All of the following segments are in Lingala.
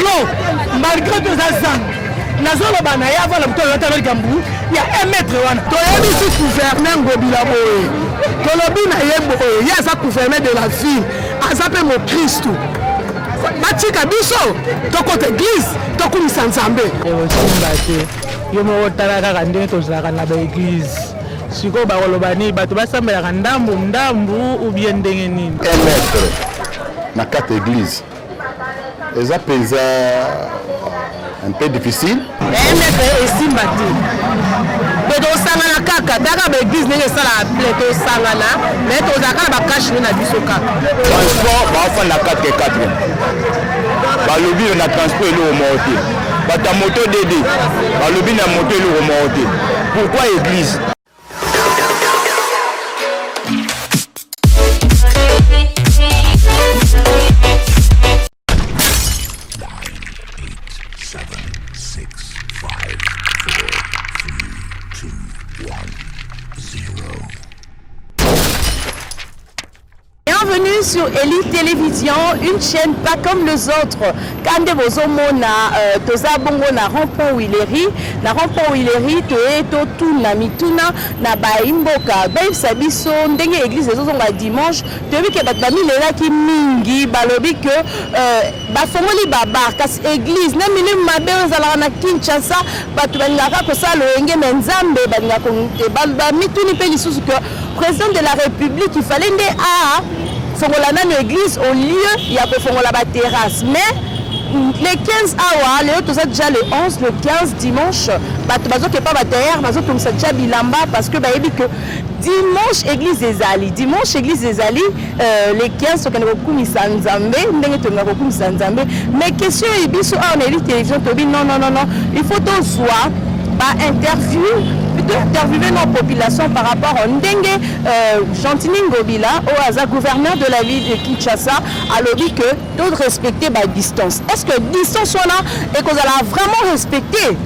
lelo malgré tout ça nazolo bana ya voilà mto yota avec Gambu ya 1 mètre wana to yebi si gouverner ngobila boye to lobi na yebo ya sa gouverner de la ville azape mo Christ batika biso to côté église to kumisa nzambe osimba yo mo otala kaka ndenge tozalaka na ba église siko ba kolobani bato basambelaka ndambu ou bien ndenge nini 1 mètre na 4 églises eza pesa un peu difficile. 1 mètre et Simbati. Mais au Sangana Kaka, d'accord, l'église n'est pas la plaie au Sangana, mais au Zaka, la cache n'a pas de Kaka. Transport, on a 4 et 4. Le lobby, on a transport et l'eau monté. Ta moto DD, le lobby, on a monté et l'eau monté. Pourquoi église? Bienvenue sur Elite Télévision, une chaîne pas comme les autres. Quand vous avez toza bongo na rond-point Willery, na rond-point Willery to eto tuna mituna na baimboka. Baim sabiso ndenge église ezozonga dimanche, tobi ke bat bamilela ki mingi balobi ke ba fongoli babar kasi église na mini mabe ozala na Kinshasa batu balingaka ko sala enge nzambe balingaka ko ba mituni pe lisusu que président de la République il fallait nde a fongola na l'église au lieu il y a pour fongola ba terrasse mais les 15 awa le tout ça déjà le 11 le 15 dimanche bato bazoke pas ba terre bazo comme ça déjà bilamba parce que ba yebi que dimanche église ezali les 15 so kana kokumisa nzambe ndenge to na kokumisa nzambe mais question ibiso a on Elite Télévision to bi non il faut to soit ba interviewer nos populations par rapport à Ndenge Gentini Ngobila au hasard gouverneur de la ville de Kinshasa a lobby que tout respecter la distance. Est-ce que distance soit là et qu'on a vraiment respecté?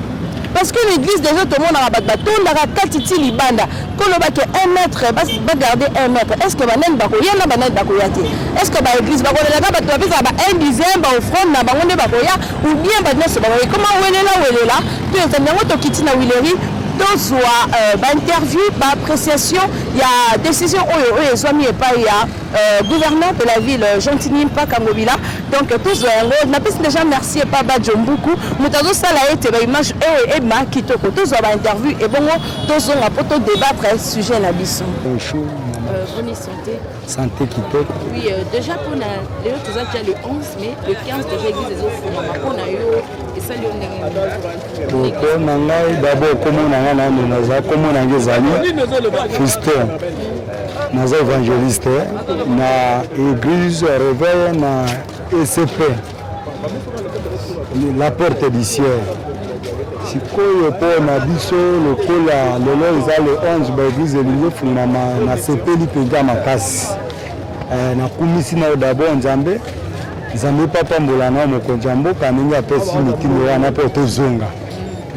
Parce que l'église déjà tout le monde a rabattu on a katiti libanda qu'on a battu 1 mètre va garder 1 mètre. Est-ce que banen bakoya na banen bakoyati? Est-ce que ba église bakoya na battu ba 1 dixième ba offrande na bangonde bakoya ou bien ba neso bakoya comment welela tu entends to kiti na Willery donc soit interview, appréciation, il y a décision il y a gouverneur de la ville Gentini Ngobila. Donc tous on a déjà merci pas Badjombuku nous avons ça la été image et ma qui te tous on interview et bon tous on a poto débattre sujet la bisson. Bonne santé qui peut. Oui, déjà pour les autres déjà le 11 mai, le 15 déjà église des autres on a eu et ça lui on a d'abord comment on a naza comment on a zali Fiston naza évangéliste na église réveil na ECP la porte du ciel. Sikoyo po na biso lokola lelo eza le 11 ba église elingi fungama na sepeli penga makasi na kumisi na d'abord nzambe papa mbola na mokonzi ya mboka ndenge apesi mitimo wana po tozonga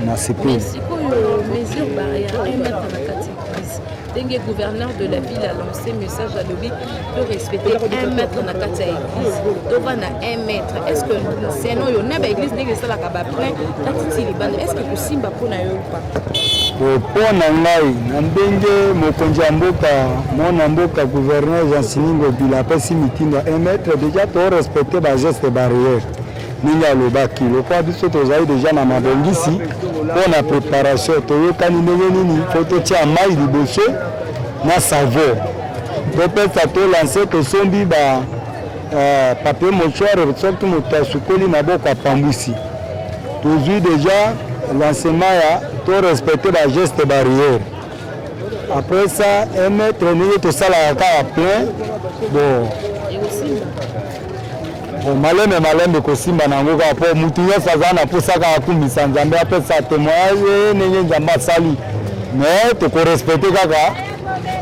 na sepeli. Sikoyo mesure barrière 1 mètre na kati église ndenge gouverneur de la ville a lancé message à lobby de respecter 1 mètre na kati église dova na 1 mètre. Est-ce que c'est non yo na ba église ndenge ça la kaba plein tatiti libanda est-ce que kusimba pona yo pas pona ngai na ndenge mokonzi ya mboka mona mboka gouverneur Gentini Ngobila apesi mitindo 1 mètre déjà to respecter ba geste barrière ninga lobaki lokwa biso tozali déjà na mabongisi pona préparation toyokani ndenge nini foto tia mai liboso na savon topesa to lancer tosombi ba papier mouchoir soki moto asukoli maboko apambwisi tozwi déjà lancement ya to respecter ba geste barrière. Après ça 1 mètre ndenge tosalaka kaka plein bon malembe kosimba nango kaka po mutu nyonso aza na mposa kaka kumisa nzambe apesa témoignage ndenge nzambe asali mais tokorespecte kaka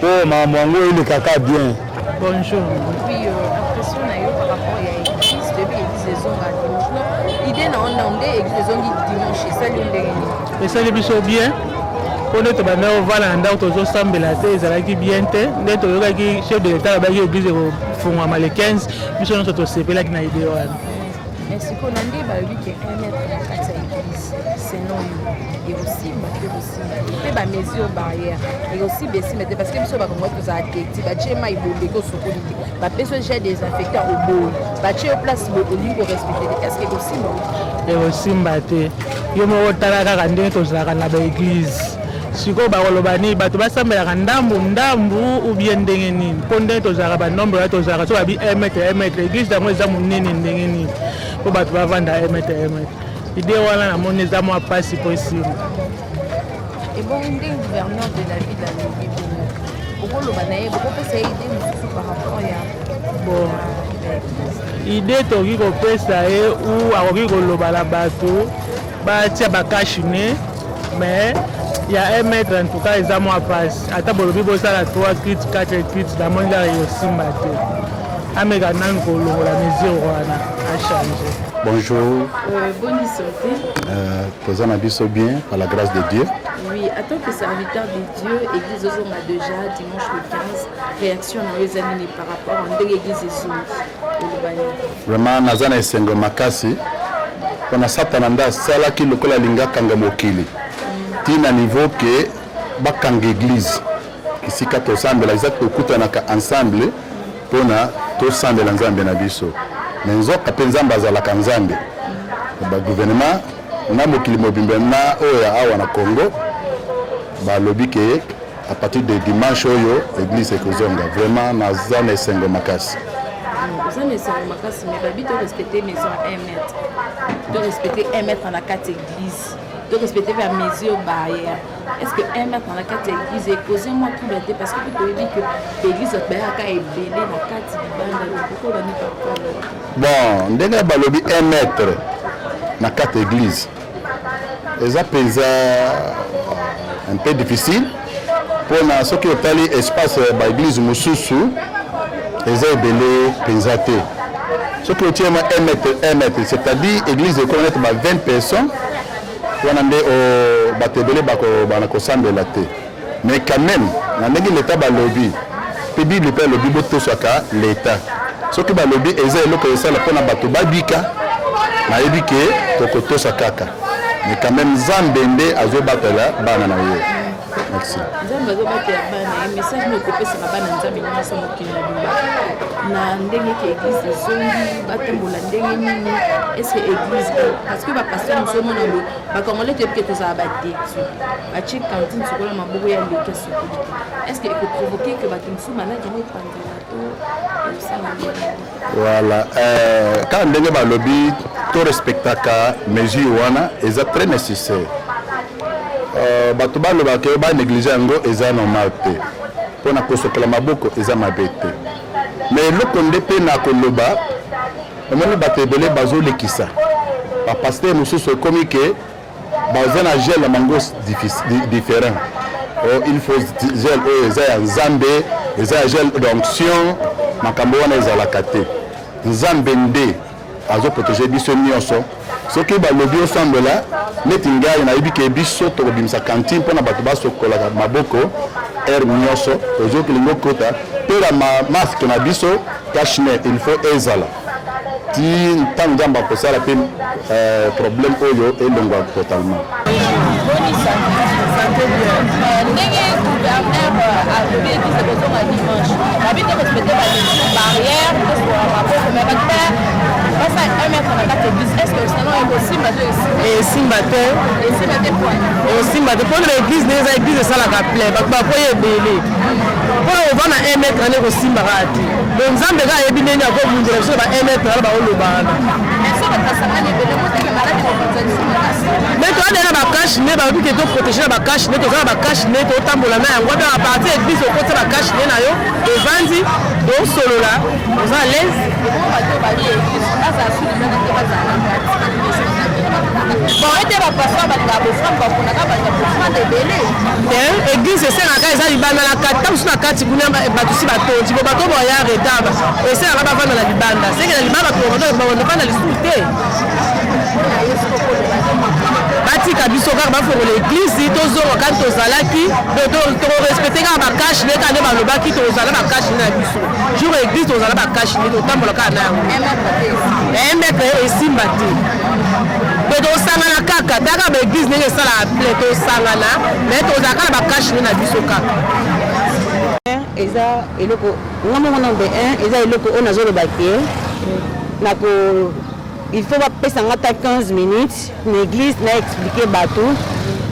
po makambo yango elekaka bien. Bonjour. Oui, impression na yo par rapport à l'église depuis l'église ezonga dimanche. Idée na on a église ezongi dimanche esali ndenge. Esali biso bien. Pour notre bande voilà ndao tozo sambela te ezalaki bien te nde toyokaki chef de l'état abaki église fungwama le 15 biso nyonso tosepelaki na idée wana. Mais ce qu'on a dit, lui qui est 1 mètre à l'église, c'est non. Et aussi, il fait des mesures barrières. Et aussi, parce que nous avons des activités, nous avons des désinfectants au bout. Nous avons place au niveau respecté. Est-ce que aussi, et aussi, yo mo talaka kande to zaka na ba église siko ba kolobani bato basambela ndambu ou bien ndenge nini ponde to zaka ba nombre to zaka so ba bi 1 mètre église dango eza munene ndenge nini po bato bavanda 1 mètre idée wana na moni za moi pasi possible. Et bon, il est gouverneur de la ville de Lobi. Pourquoi le banaye pourquoi ça idée par rapport à bon idée to ko pesa ou akoki koloba la bato batia bakashine mais il y a 1 mètre en tout cas ils ont moins passe ata bolobi bosala 3 kits 4 kits la monde là yo simbate amega nan ko la mesure wana a changé. Bonjour. Bonne santé. Présent à biso bien par la grâce de Dieu. Oui, en tant que serviteur de Dieu, Église Ozonga déjà dimanche le 15, réaction dans les amis par rapport à l'église Ozonga. Vraiment nazana esengo makasi. Kuna satananda sala ki lokola linga kanga mokili. Tina niveau que bakanga église. Kisika to sambela exact okutanaka ensemble pona to sambela nzambe na biso. Menzoka penzamba za la kanzambe. Ba gouvernement na mokili mobimbe na oya awa na Congo. Ba lobi ke à partir de dimanche oyo église ekozonga vraiment nazana esengo makasi. Mais Babi de respecter maison à 1 mètre, de respecter 1 mètre dans la 4 églises, de respecter la mesure barrière. Est-ce que 1 mètre dans la 4 églises est causé moi tout le temps parce que vous avez dit que l'église est belée dans la 4 bon, ndenge balobi 1 mètre dans 4 églises. Les apesa un peu difficile pour ceux qui ont l'espace de l'église Moussousou. Les ébélés pensatés. Ce qui tient 1 mètre, c'est-à-dire l'église de connaître 20 personnes, on a des batébélés qui la terre. Mais quand même, l'État a lobby. La Bible peut lobby tout ça l'État. Ce qui va lobby, c'est que ça pour bateau babika, na ebike tokoto sakaka. Mais quand même Zambende azo batala banana yo. Merci. Nzambe batela bana message no kopesa na bana nzambe na maso mokili na ndenge ke église zongi batambola ndenge nini est-ce que église parce que ba pasteur nous sommes na ba congolais te peut-être ça ba détruit ba check cantine sokola maboko ya leke sokoli est-ce que peut provoquer que ba kimsu malade mo pandela to ça voilà quand ndenge ba lobby to respectaka mesure wana est très nécessaire. Bato balobaka ba négliger yango eza normal te pona kosokela maboko eza mabe te mais eloko nde mpe na koloba omoni bato ebele bazolekisa bapaster mosusu ekomi ke baza na gel ya mango différent il faut gel oyo eza ya nzambe eza ya gel d'onction makambo wana ezalaka te nzambe nde azoprotege biso nyonso soki balobi osambela neti ngai nayebi ke biso tokobimisa kantine mpona bato basokolaka maboko ere nyonso ozokilinga okota mpe na maske na biso cachne il faut ezala ti ntango nzambe akosala mpe problème oyo elongwa totalement. ndenge gouverneur alobi ekise kozonga dimanche babi te respecte barrière maboko me bato basa 1 mètre na 4 église est-ce que sinon ekosimba te esimba te esimba te mpona église neza église esalaka plein bato bakoya ebele mpona kovanda 1 mètre ane ekosimbaka te donc nzambe kaka ayebi ndenge akobundela biso ba 1 mètre wana baolobana mais toadena bakache ne bayobi ke toprotege na bakache ne toza na bakache ne totambola na yango mpe apartir église okotisa bakache ne na yo evandi tosolola oza à l'aise bon ete bapasteur balingaka bofrande baponaka baza bofrande ebele église esengaka eza libanda na kati ntango mosu na kati kuna bato si batondi bo bato boya retard esengaka bavanda na libanda seke na libanda bato bavanda lisusu te batika biso kaka bafongola église tozonga kani tozalaki torespecte kaka bakashi ne kande balobaki tozala bakashi ne na biso jour église tozala bakashi ne totambola kaka na yango emetre esimba te mpe tosangana kaka taka baéglise ndenge esalaka ple tosangana me tozala kaka bakashi ne na biso kaka eza eloko nga moko nombre 1 eza eloko oyo nazoloba ke nako il faut bapesa nga ata 15 minutes na église na expliquer bato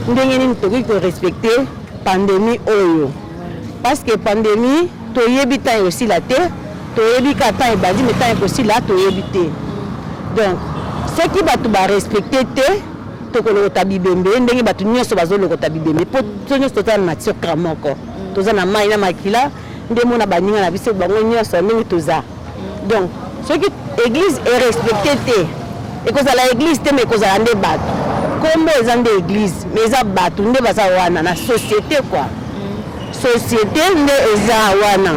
ndenge nini tokoki korespecte pandémie oyo parce que pandémie toyebi temps ekosila te toyebi ka temps ebandi me temps ekosila toyebi te donc soki bato barespecte te tokolokota bibembe ndenge bato nyonso bazolokota bibembe mpo so nyonso toza na nature moko toza na mai na makila nde mona baninga na biso bango nyonso ndenge toza donc soki église erespecte te ekozala église te me ekozala nde bato kombo eza nde église me eza bato nde baza wana na société quoi société nde eza wana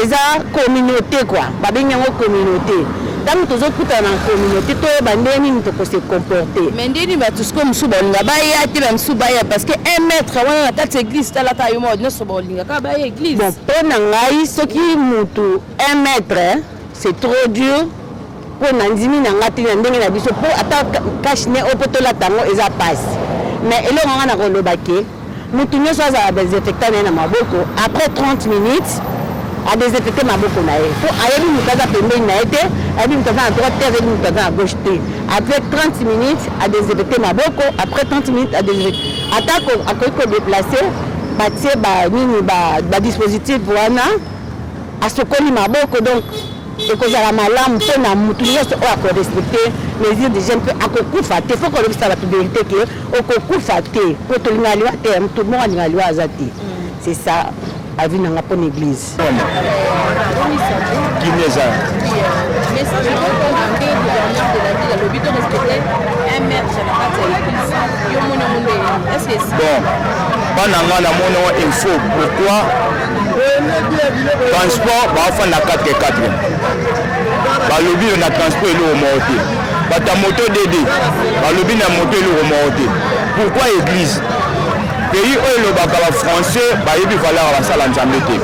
eza communauté quoi babengi yango communauté ntango tozokutana na communauté toyeba nde nini tokose comporte mais ndeni bato siko mosusu baolinga baya te bamosusu baya parce que 1 mètre wana na kati église talata yo moko nyonso baolinga kaka baya église bon mpo na ngai soki mutu 1 mètre c'est trop dur mpo na ndimi na nga te na ndenge na biso mpo ata kashi ne oyo mpo tolata yango eza pasi mais eloko nga na koloba ke mutu nyonso azala desinfecta na ye na maboko après 30 minutes adesinfecte maboko na ye mpo ayebi mutu aza pembeni na ye te ayebi mutu aza na droite te ayebi mutu aza na gauche te après 30 minutes adesinfecte maboko après 30 minutes adesinfecte ata akoki kodeplace batie banini badispositif wana asokoli maboko donc ekozala malamu mpo na mutu nyonso oyo akorespecte mesure de jeune mpe akokufa te fo kolobisa bato verité ke okokufa te mpo tolinga liwa te mutu moko alinga liwa aza te c'est ça avi nanga mpo na église kimeza message okokonde gouverneur de la ville alobi to respecte 1 mètre na kati ya église yo mona munde est-ce que bon bana nga na mona wa info pourquoi transport bafanda 4x4 balobi na transport eloko moko te bata moto dede balobi na moto eloko moko te pourquoi église pays oyo elobaka bafrançais bayebi valeur basala nzambe te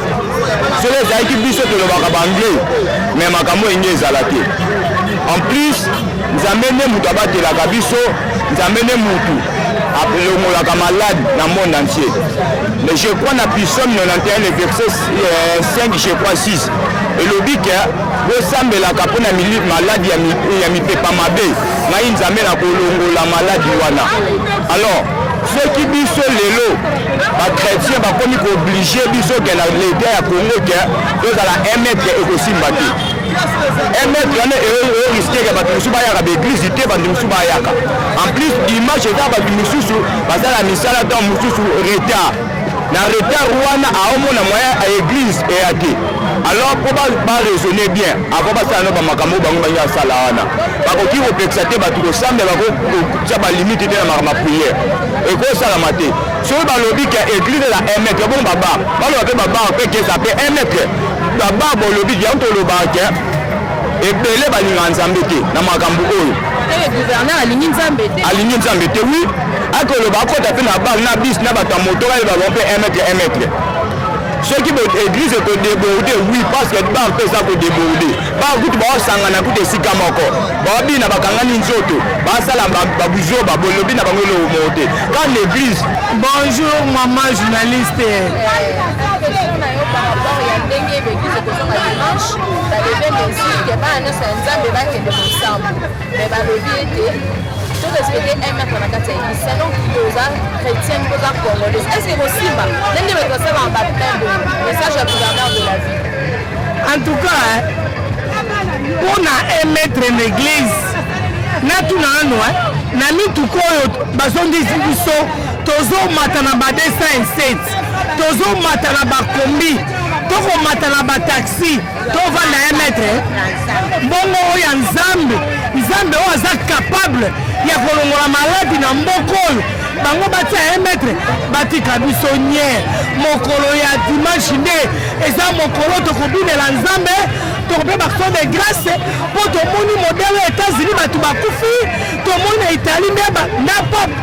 soki ezalaki biso tolobaka baanglais mais makambo enge ezala te en plus nzambe nde moto abatelaka biso nzambe nde motu alongolaka malade na monde entier mais je crois na psaume 91 le verset 5 je crois 6 elobi ke bosambelaka mpona maladi ya mipepa mabe ngai nzambe na kolongola maladi wana alors soki biso lelo bachrétien bakomi kooblige biso ke na leta ya congo ke tozala 1 mètre ekosimba te 1 mètre wana eoriskeke bato mosusu bayaka baeglise te bato mosusu bayaka en plus dimanche eza bato mosusu bazala misala ntango mosusu retard na retard wana aomona moyen ya église eya te alors mpo baraisonne bien avant basala no bamakambo bango bangi asala wana bakoki kopekisa te bato kosambe bakotia balimite te na makambo ya priere ekosalama te soki balobi ke église eza 1 mètre bongo babar baloba mpe babar mpe kesa mpe 1 mètre babar bolobi yango tolobaka ke ebele balinga nzambe te na makambo oyo alingi nzambe te wi akoloba akota mpe na bar na bis na bato ya moto bayeba bango mpe 1 mètre 1 mètre soki église ekodéborde wi parce que bar mpe eza kodéborde bar kutu baosangana kutu esika moko babina bakangani nzoto basala babuzio babolobi na bango eloko moko te quand l'église bonjour mama journaliste par rapport ya ndenge église ekozonga dimanche balevé mesure ke bana nyonso ya nzambe bakende mosambo mais balobi ete torespecte 1 mètre na kati ya église selon toza chrétienne toza congolaise est ce que kosimba ndenge bekosalaka bapembe message ya gouverneur de la ville en tout cas mpona 1 mètre na église natuna nano na mituka oyo bazondisi biso tozomata na ba 207 tozomata na bakombi tokomata na bataxi tovanda 1 mètre mbongo oyo ya nzambe oyo aza capable ya kolongola maladi na mboka oyo bango batia 1 mètre batika biso nye mokolo ya dimanche nde eza mokolo tokobinela nzambe tokope baction de grâce mpo tomoni modele ya États-Unis bato bakufi tomoni na Italie nde na pape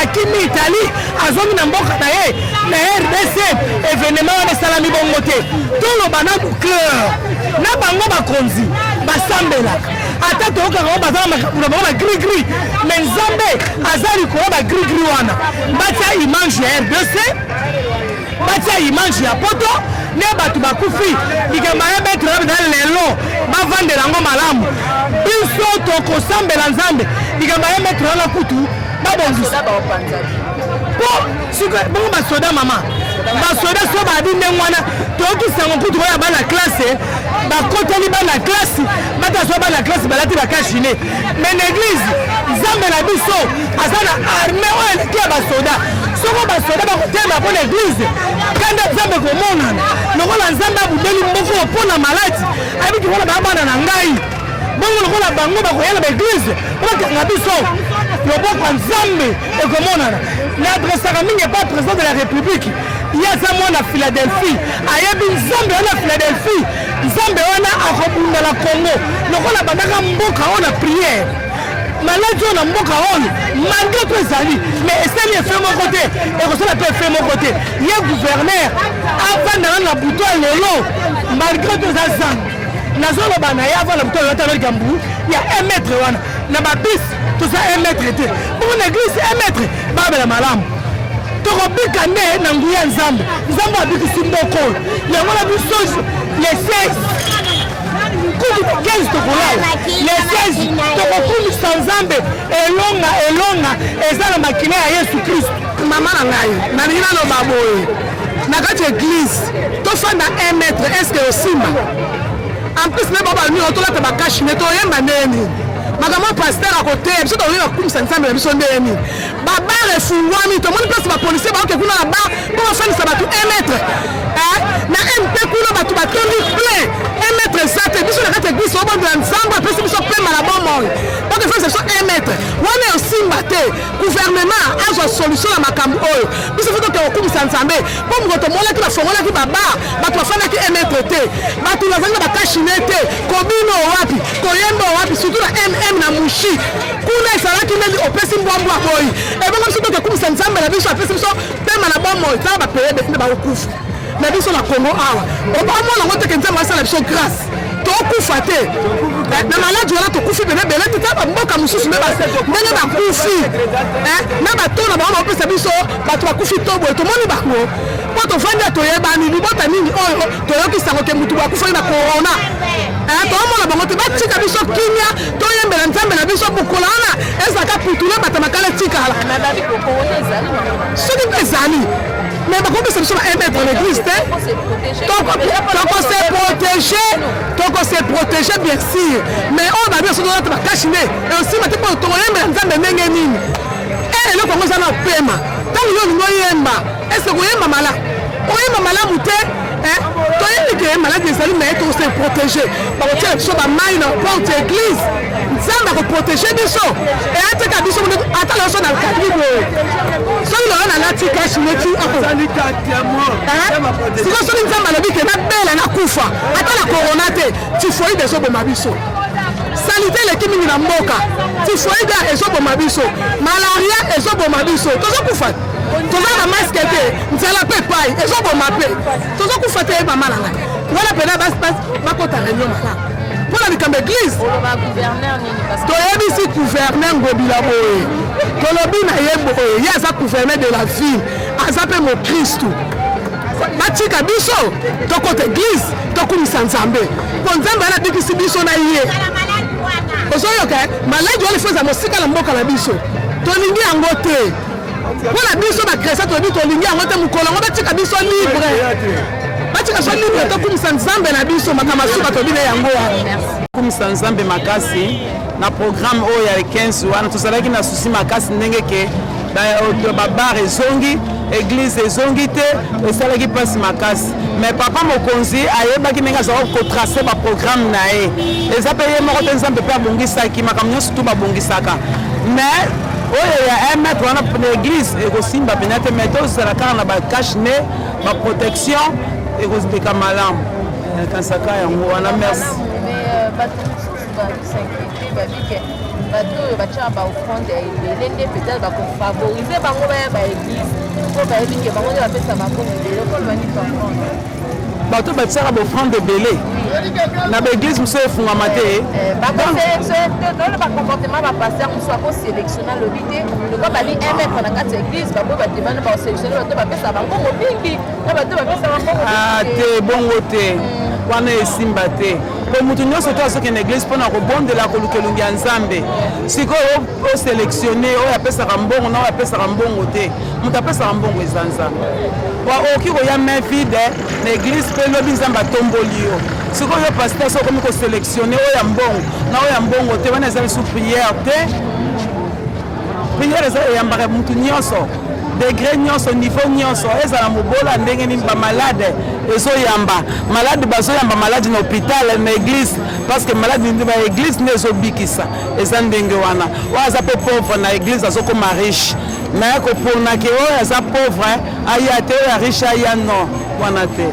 akimi Italie azongi na mboka na ye na RDC événement wana esalami bongo te toloba na boucleur na bango bakonzi basambelaka ata tokanga ngo bazala makambo na bango bagri-gri me nzambe aza likolo bagri-gri wana batia image ya RDC batia image ya poto ne bato bakufi likambo ya betre na lelo bavandela yango malamu biso tokosambela nzambe likambo ya betre wana kutu babongisa po siko bongo basoda mama basoda so babi ndenge wana toyokisango kutu oyo bana classe bakoteli bana classe bataso bana classe balati bakashine me na église nzambe na biso aza na armée oyo eleki ya basoda soko basoda bakotelema mpo na église kanda nzambe komonana lokola nzambe abudeli moko mpona maladi ayebiki mpona babana na ngai bongo lokola bango bakoyela baeglise bakanga biso loboko ya nzambe ekomonana na adresaka mingi epa président de la république ye aza mwana Philadelphie ayebi nzambe wana Philadelphie nzambe wana akobundala Congo lokola bandaka mboka oyo na prière maladi oyo na mboka oyo malgré to ezali mais esali efe moko te ekosala mpe efe moko te ye gouverneur avandana na buto ya lelo malgré to eza zanga nazoloba na ye avant na buto ya lelo mbu ya 1 mètre wana na babisi toza 1 mètre te bongo na église 1 mètre babela malamu tokobika nde na nguya ya nzambe nzambe abikisi mbokolo yango na biso le 16 kutu 15 tokolala le 16 tokokumisa nzambe elonga eza na makina ya yesu kristu mama na ngai nalingi naloba boye na kati ya église tofanda 1 mètre eske osimba en plus ne baba ni otolata bakashine toyemba neni makambo pasteur akoteya biso tolinga kukumisa nzambe na biso ndeni babare efungwami tomoni place bapolisier baoke kuna na bar mpo bafandisa bato 1 mètre na mp kuna bato batondi plein 1 mètre eza te biso na kati église obondela nzambe apesi biso pema na bomoi donc efandisa biso 1 mètre wana osimba te gouvernement azwa solution na makambo oyo biso fo toke kokumisa nzambe mpo moko tomonaki bafongolaki babar bato bafandaki 1 mètre te bato bazangi bakashine te kobino owapi koyemba owapi surtout na mm na mushi kuna esalaki ndenge opesi mbwambwa boyi ebongo biso toke kumisa nzambe na biso apesi biso pema na bomoi tala bapeyebe nde bakokufa na biso na Congo awa obamona ngo teke nzambe asala biso grâce tokufa te na maladi wana tokufi belebele te tala bamboka mosusu ndenge bakufi na bato na bango bapesa biso bato bakufi to boye tomoni bango mpo tofandi toyebani libota nini oyo toyokisango ke mutu bakufaki na corona toomona bango te batika biso kimia toyembela nzambe na biso bukola wana ezalaka putule bato makala tikala soki mpe ezali mais bakopesa biso na 1 mètre en église te tokose protéger bien sûr mais oyo babi oso tolata bakashine eosima te mpo tokoyembela nzambe ndenge nini eloko yango eza na pema ntango yo olingi oyemba ese koyemba malamu oyemba malamu te toyebi ke maladi ezali me tokose protéger bakotiela biso bamai na porte église nzambe akoprotege biso eyateka biso ata loso na kadi boye soki lolo nalati kashi neti siko soki nzambe alobi ke nabela nakufa ata na corona te tifoide ezoboma biso salite eleki mingi na mboka tifoide ezoboma biso malaria ezoboma biso tozokufa toza na maske te nzala mpe epai ezoboma mpe tozokufa te mama na ngai wana pena bakota réunion malamu mpona likambo église toyebisi gouverneur ngobila boye tolobi na ye boye ye aza gouverneur de la ville aza mpe mokristu batika biso tokota église tokumisa nzambe mpo nzambe anabikisi biso na ye ozoyoka maladi wana efo eza mosika na mboka na biso tolingi yango te mpona biso bakristien tolobi tolingi yango te mokolo yango batika biso libre batika biso libre tokumisa nzambe na biso makambo suka tobi na yango wana kumisa nzambe makasi na programme oyo ya 15 wana tozalaki na susi makasi ndenge ke babar ezongi église ezongi te esalaki mpasi makasi mais papa mokonzi ayebaki ndenge azalaki kotrace baprogramme na ye eza mpe ye moko te nzambe mpe abongisaki makambo nyonso tu babongisaka mais oyo ya 1 mètre wana na église ekosimba pena te mais tozala kaka na bacache ne baprotection ekozeka malamu kansaka yango wana merci bato mosusu basinquiété babike bato oyo batiaka baofrande ya ebele nde peut-être bakofavorize bango baya baéglise mpo bayebi ke bango nde bapesa bango ebele okoloba nini bafrande bato batiaka baofrande ebele na baéglise mosusu efungama te bakosele bacomportement bapaster mosusu akosélectionne alobi te lokwa bali 1 mètre na kati ya église bango bademande bakosélectionne bato bapesa bango mingi na bato bapesa bango te bongo te wana esimba te po mutu nyonso to azokende église mpona kobondela koluka elongi ya nzambe sikoyo osélectionne oyo apesaka mbongo na oyo apesaka mbongo te moto apesaka mbongo eza nzambe okoki koya main vide na église mpe lobi nzambe atomboli yo sikoyo paster so okomi kosélectionne oyo ya mbongo na oyo ya mbongo te wana eza lisu prière te prière eza eyambaka mutu nyonso degré nyonso niveau nyonso ezala mobola ndenge nini bamalade ezoyamba malade bazoyamba malade na hôpital na église parce que malade baéglise nde ezobikisa eza ndenge wana oyo aza mpe pauvre na église azokoma riche naye koponake oyo aza pauvre aya te oyo ya riche aya non wana te.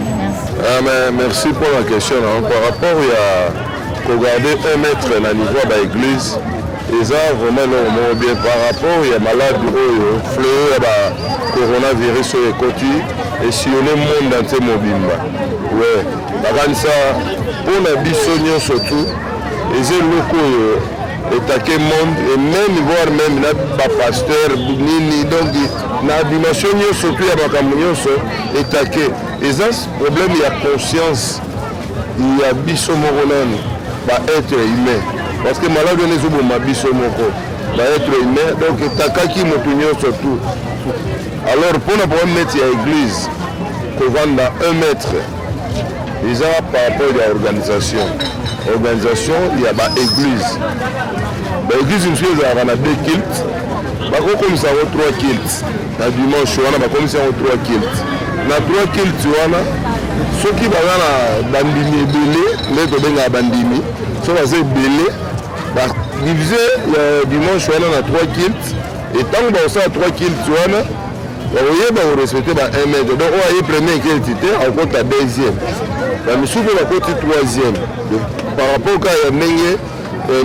Merci pour la question. Par rapport à regarder 1 mètre na niveau ya baéglise eza vraiment non bien par rapport ya malade oyo fleur ya coronavirus oyo ekoti esillonne monde entier mobimba ouais bakanisa mpona biso nyonso tu eza eloko oyo etake monde et même voire même na bapasteur nini donc na dimension nyonso tu ya makambo nyonso etake eza problème ya conscience ya biso moko nani baêtre humain parce que malade wana ezoboma biso moko baêtre humain donc etakaki moto nyonso tu alors mpona mettre ya église kovanda 1 mètre eza par rapport ya organisation ya baéglise baéglise mosusu ezalaka na 2 kilt bakokomisa yango 3 kilt na dimanche wana bakomisa yango 3 kilt na 3 kilt wana soki baza na bandimi ebele nde tobengaka bandimi so baza ebele badivise ya dimanche wana na 3 kilt etango bakosala 3 kilt wana bakoyeba korespecte ba 1 mètre donc oyo aye premier kilt te akokota 2e bamisusu mpe bakoti 3e par rapport ka ya ndenge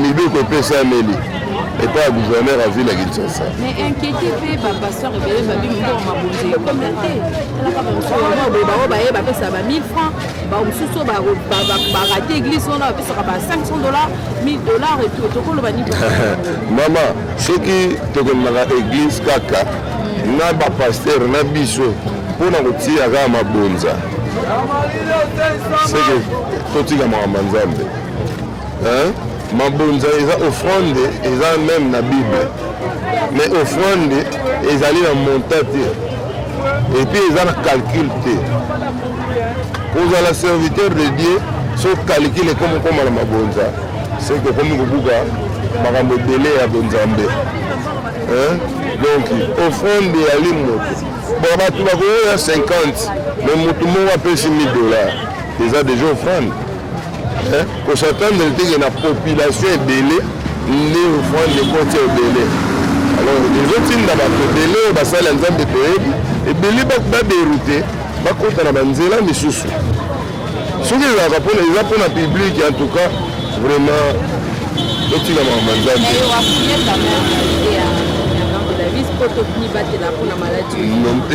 mibeko epesameli epa ya gouverneur ya ville ya Kinshasa. Mais inquiété pe bapasteur ebele babi mbongo mabonzi ekomela te talaka bamosusu boye bango baye bapesa ba 1000 francs bamosusu barate église wana bapesaka ba $500 $1000 et tout tokoloba nini mama soki tokendaka église kaka na bapaster na biso mpona kotia kaka mabonza seke totika makambo nzambe mabonza eza offrande eza même na bible mais offrande ezali na monta te epuis eza na calcul te kozala serviteur de dieu so calcule ekoma na mabonza seke okomi kobuka makambo ebele ya bonzambe donc offrande eyali moto bon bato bakoyoya 50 mais motu moko apesi $1000 eza déjà offrande kosatandre teke na population ebele nde offrande ekoti ebele alors ezotinda bato ebele oyo basala nzambe toyebi ebele baderute bakota na banzela misusu soki ezalaka mpona eza mpona publike en tout cas vraiment totina makambo nzambe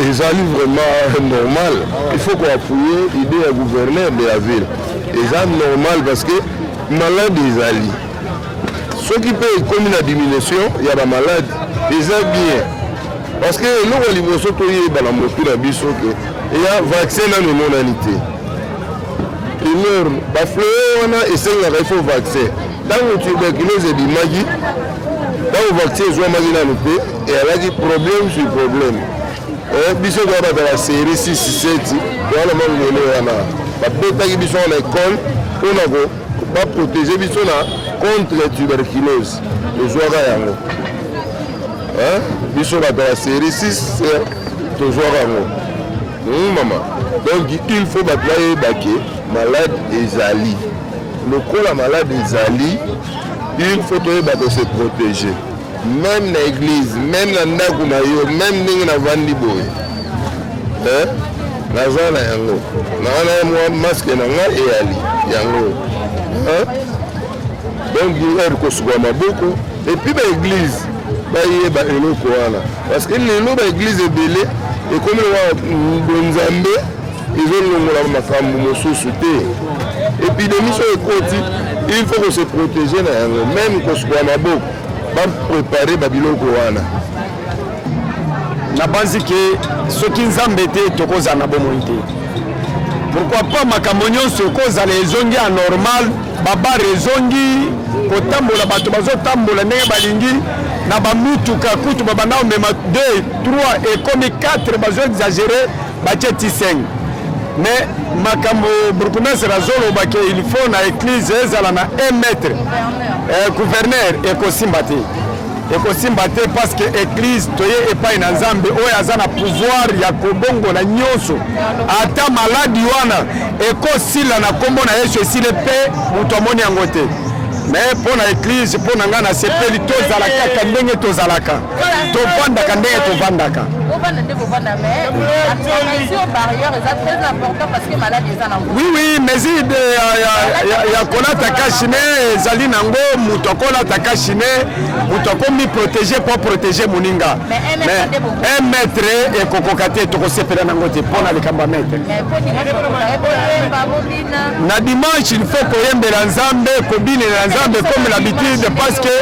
ezali vraiment normal il faut koappuye idée ya gouverneur de la ville eza normal parce que malade ezali soki mpe ekomi na diminution ya bamalade eza bien parce que eloko liboso toyeba na motu na biso ke eya vaccin nano emonani te primeur bafleur wana esengaka ifo vaccin ntango tuberculose ebimaki ntango vaccin ezwamaki nano te eyalaki problème sur problème biso toya batala série 6-7 towana mangelo wana babetaki biso na école mpona baprotege biso na contre tuberculose tozwaka yango biso bato ya série 6 tozwaka yango mama donc il faut bato bayebake malade ezali lokola malade ezali il faut toyeba kose protéger même na église, même na ndako na yo, même ndenge na vandi boye. Naza na yango. Na mwa masque na nga eyali yango. Donc il ko suka maboko et puis ba église ba yeba eloko wana parce que lelo ba église ebele et comme wa Nzambe ezolongola makambo mosusu te. Épidémie so ekoti, il faut que se protéger na yango même ko suka maboko ba préparer ba biloko wana. Na banzi ke soki Nzambe te tokoza na bomoi te. Pourquoi pas makambo nyonso kozala ezongi anormal babar ezongi kotambola bato bazotambola ndenge balingi na bamutuka kutu babanda omema 2 3 ekomi 4 bazo exagérer batie ti 5 mais makambo burgomestre azoloba ke il faut na église ezala na 1 mètre gouverneur ekosimba te parce que église toye epai na Nzambe oyo aza na pouvoir ya kobongola nyonso ata maladi wana ekosila na kombo na Yesu esile mpe moto amoni yango te. Mais pour l'église, pour nous, c'est pas du tout à la caca, n'est pas à la caca. Tu vas dans la caca, tu vas dans la caca. Oui, mais il y a qu'on a takashine, Zali Nango, Mutokola takashine, Mutokomi protéger pour protéger Moninga. Mais 1 mètre et Kokokate, tu sais pas Nango, tu prends les cambamètres. Na dimanche, il faut qu'on y ait des ensembles, combine les ensembles comme l'habitude, parce que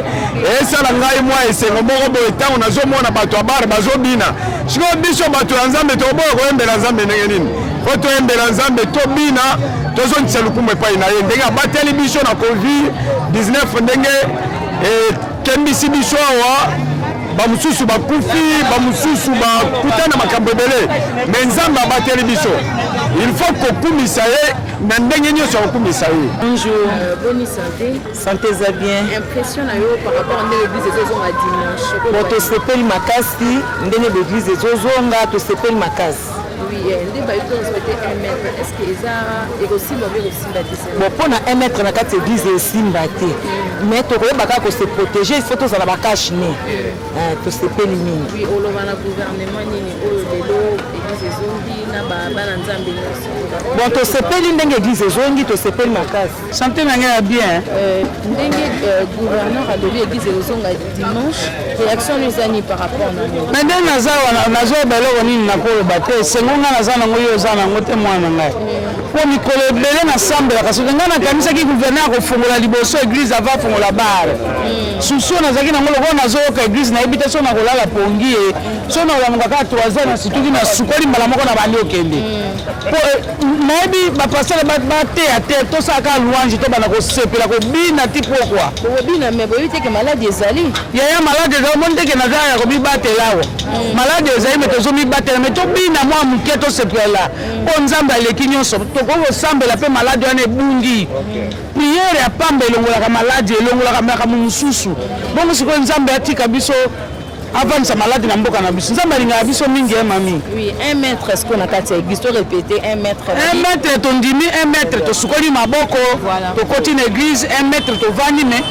ça la ngai moi et c'est le bon robot et on a zoomé on a battu à barre, bazobina. Je suis obligé de battre ensemble, tu vas voir un ensemble nengenin. Quand tu es un ensemble, tu bina, tu zone c'est le coup mais pas inaye. Denga battre l'émission à Covid 19 dengue et kembisi bishowa. Bamususu bakufi, bamususu bakutana makambo belé. Mais Nzambe abateli biso. Il faut que kumisaye na ndenge nyonso kumisaye. Bonjour. Bonne santé. Santé za bien. Impression na yo par rapport à l'église ezozonga dimanche. Bon to sepeli makasi, ndenge l'église ezozonga to sepeli makasi. Oui, ndenge ba yo respecter 1 mètre. Est-ce que eza aussi mauvais aussi bâtissement? Bon pour na 1 mètre na kati église esimba te. Mais to koyeba kaka ko se protéger, il faut to zala bakash ne. To sepeli mingi. Oui, oloba na gouvernement nini oyo lelo église ezongi na bana Nzambe nyonso. Bon to sepeli ndenge église ezongi to sepeli makasi. Santé na ngai bien. Ndenge gouverneur a levé église ezonga dimanche, réaction les par rapport na yo. Mais ndenge nazo beloko nini nakoloba te, sengonga naza nango yo oza nango te mwana ngai. Po mikolo ebele nasambelaka soki ngai nakanisaki gouverneur akofungola liboso église ava fungola bare. Susu nazalaki nango lokola nazoyoka église nayebi te so nakolala pongi ye so naolamuka kaka 3 heures na situki nasukoli mbala moko na bandi okende. Po nayebi bapastere bateya te tosalaka louange to bana kosepela kobina ti pokwa. Kobina me boyebi te ke maladi ezali. Yaya maladi ezali omoni te ke naza ya komibatela awa. Maladi ezali me tozomibatela me tobina mwa moke tosepela mpo Nzambe aleki nyonso tokokosambela mpe maladi wana ebungi. Priere ya pamba elongolaka maladi elongolaka makambo mosusu bongo sikoyo Nzambe atika biso avandisa maladi na mboka na biso Nzambe alingaka biso mingi ye mami. Oui, 1 mètre est-ce qu'on a kati église to répéter 1 mètre. 1 mètre tondimi 1 mètre tosukoli maboko tokoti na église 1 mètre tovandi me